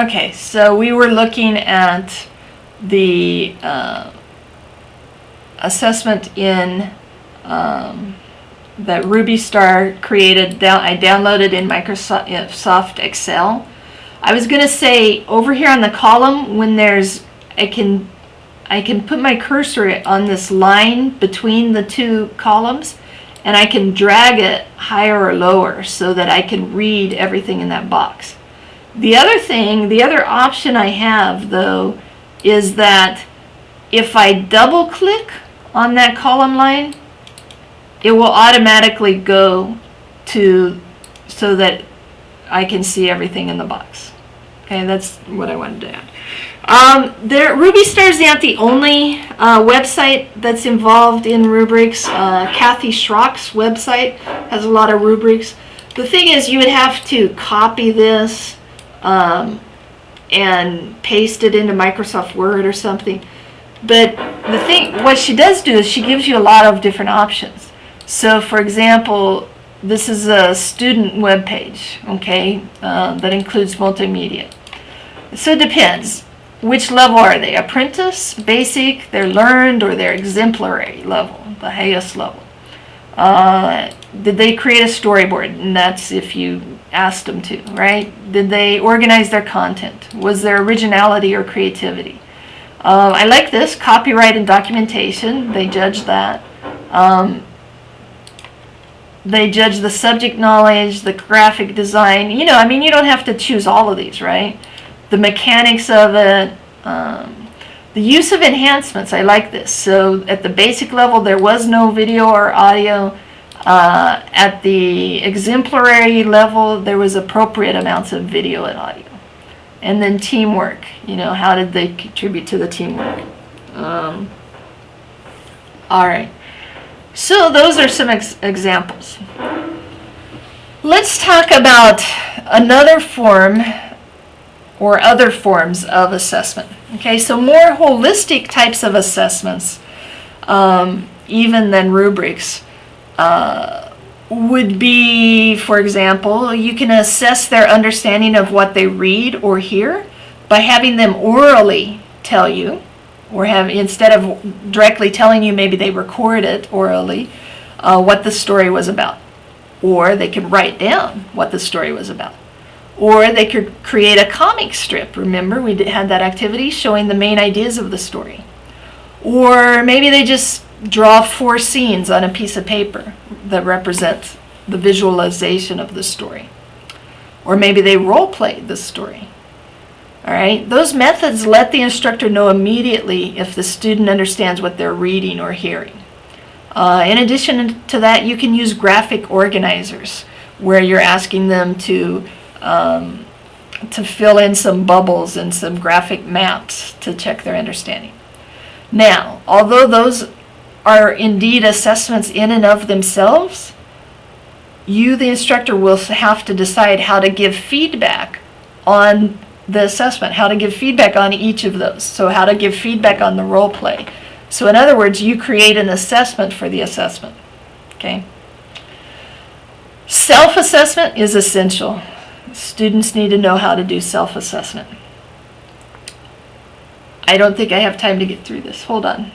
Okay, so we were looking at the assessment in that Ruby Star created. I downloaded in Microsoft Excel. I was going to say over here on the column, when there's, I can put my cursor on this line between the two columns, and I can drag it higher or lower so that I can read everything in that box. The other option I have though is that if I double click on that column line, it will automatically go to so that I can see everything in the box. Okay, that's what I wanted to add. Ruby Star is not the only website that's involved in rubrics. Kathy Schrock's website has a lot of rubrics. The thing is, you would have to copy this and paste it into Microsoft Word or something. But what she does do is she gives you a lot of different options. So, for example, this is a student web page, okay, that includes multimedia. So it depends. Which level are they? Apprentice, basic, they're learned, or they're exemplary level, the highest level? Did they create a storyboard? And that's if you asked them to, right? Did they organize their content? Was there originality or creativity? I like this, copyright and documentation. They judge that. They judge the subject knowledge, the graphic design. You know, I mean, you don't have to choose all of these, right? The mechanics of it. The use of enhancements, I like this. So at the basic level, there was no video or audio. At the exemplary level, there was appropriate amounts of video and audio. And then teamwork, you know, how did they contribute to the teamwork? All right. So those are some examples. Let's talk about another form or other forms of assessment. Okay, so more holistic types of assessments, even than rubrics, would be, for example, you can assess their understanding of what they read or hear by having them orally tell you, or instead of directly telling you, maybe they record it orally, what the story was about. Or they could write down what the story was about. Or they could create a comic strip. Remember, we had that activity showing the main ideas of the story. Or maybe they just draw 4 scenes on a piece of paper that represent the visualization of the story. Or maybe they role-played the story. All right, those methods let the instructor know immediately if the student understands what they're reading or hearing. In addition to that, you can use graphic organizers where you're asking them to fill in some bubbles and some graphic maps to check their understanding. Now, although those are indeed assessments in and of themselves, you, the instructor, will have to decide how to give feedback on the assessment, how to give feedback on each of those. So how to give feedback on the role play. So in other words, you create an assessment for the assessment. Okay? Self-assessment is essential. Students need to know how to do self-assessment. I don't think I have time to get through this. Hold on.